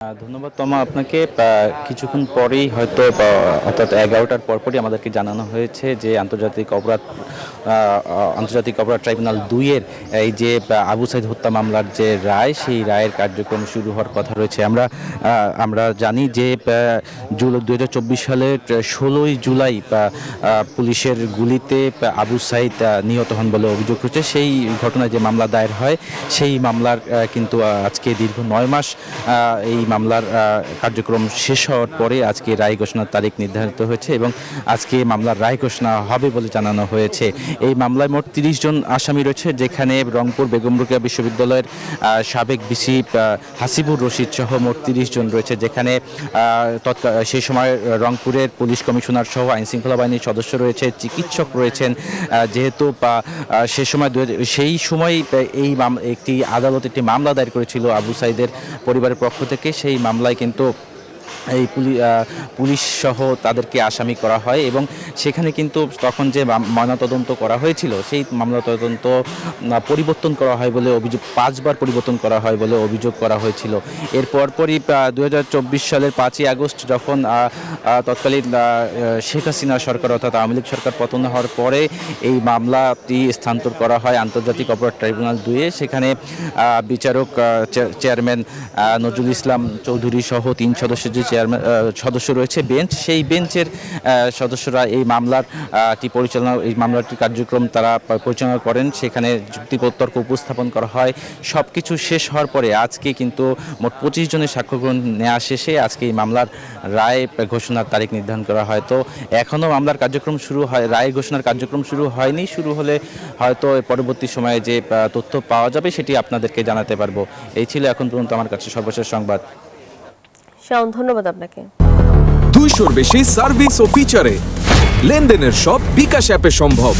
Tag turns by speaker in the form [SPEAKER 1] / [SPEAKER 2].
[SPEAKER 1] ধন্যবাদ তমা আপনাকে। কিছুক্ষণ পরেই হয়তো অর্থাৎ 11টার পরপরই আমাদেরকে জানানো হয়েছে যে আন্তর্জাতিক অপরাধ ট্রাইব্যুনাল ২ এর এই যে আবু সাইদ হত্যা মামলার যে রায়, সেই রায়ের কার্যক্রম শুরু হওয়ার কথা রয়েছে। আমরা জানি যে ২০২৪ সালের ১৬ই জুলাই পুলিশের গুলিতে আবু সাইদ নিহত হন বলে অভিযোগ হচ্ছে। সেই ঘটনায় যে মামলা দায়ের হয়, সেই মামলার কিন্তু আজকে দীর্ঘ ৯ মাস এই মামলার কার্যক্রম শেষ হওয়ার পরে আজকে রায় ঘোষণার তারিখ নির্ধারিত হয়েছে এবং আজকে মামলার রায় ঘোষণা হবে বলে জানানো হয়েছে। এই মামলায় মোট ৩০ জন আসামি রয়েছে, যেখানে রংপুর বেগম রোকেয়া বিশ্ববিদ্যালয়ের সাবেক ভিসি হাসিবুর রশিদ সহ মোট ৩০ জন রয়েছে, যেখানে সেই সময় রংপুরের পুলিশ কমিশনার সহ আইনশৃঙ্খলা বাহিনীর সদস্য রয়েছে, চিকিৎসক রয়েছেন। যেহেতু সেই সময় একটি আদালত একটি মামলা দায়ের করেছিল আবু সাইদের পরিবারের পক্ষ থেকে। সেই মামলায় কিন্তু এই পুলিশ সহ তাদেরকে আসামি করা হয় এবং সেখানে কিন্তু তখন যে ময়নাতদন্ত করা হয়েছিল, সেই মামলা তদন্ত পরিবর্তন করা হয় বলে অভিযোগ, ৫বার পরিবর্তন করা হয় বলে অভিযোগ করা হয়েছিল। এর পরপরই ২০২৪ সালের ৫ই আগস্ট যখন তৎকালীন শেখ হাসিনা সরকার অর্থাৎ আওয়ামী লীগ সরকার পতন হওয়ার পরে এই মামলাটি স্থানান্তর করা হয় আন্তর্জাতিক অপরাধ ট্রাইব্যুনাল ২ এ। সেখানে বিচারক চেয়ারম্যান নজরুল ইসলাম চৌধুরী সহ ৩ সদস্যের যে সদস্য রয়েছে বেঞ্চ, সেই বেঞ্চের সদস্যরা এই মামলাটির কার্যক্রম তারা পরিচালনা করেন। সেখানে যুক্তিতর্ক উপস্থাপন করা হয়। সব কিছু শেষ হওয়ার পরে আজকে কিন্তু মোট ২৫ জনের সাক্ষ্য গ্রহণ নেওয়া শেষে আজকে এই মামলার রায় ঘোষণার তারিখ নির্ধারণ করা হয়। তো এখনও মামলার কার্যক্রম শুরু হয়, রায় ঘোষণার কার্যক্রম শুরু হয়নি। শুরু হলে হয়তো পরবর্তী সময়ে যে তথ্য পাওয়া যাবে সেটি আপনাদেরকে জানাতে পারবো। এই ছিল এখন পর্যন্ত আমার কাছে সর্বশেষ সংবাদ।
[SPEAKER 2] শাওন, ধন্যবাদ আপনাকে।
[SPEAKER 3] 200-র বেশি সার্ভিস ও ফিচারে লেনদেনের সব বিকাশ অ্যাপে সম্ভব।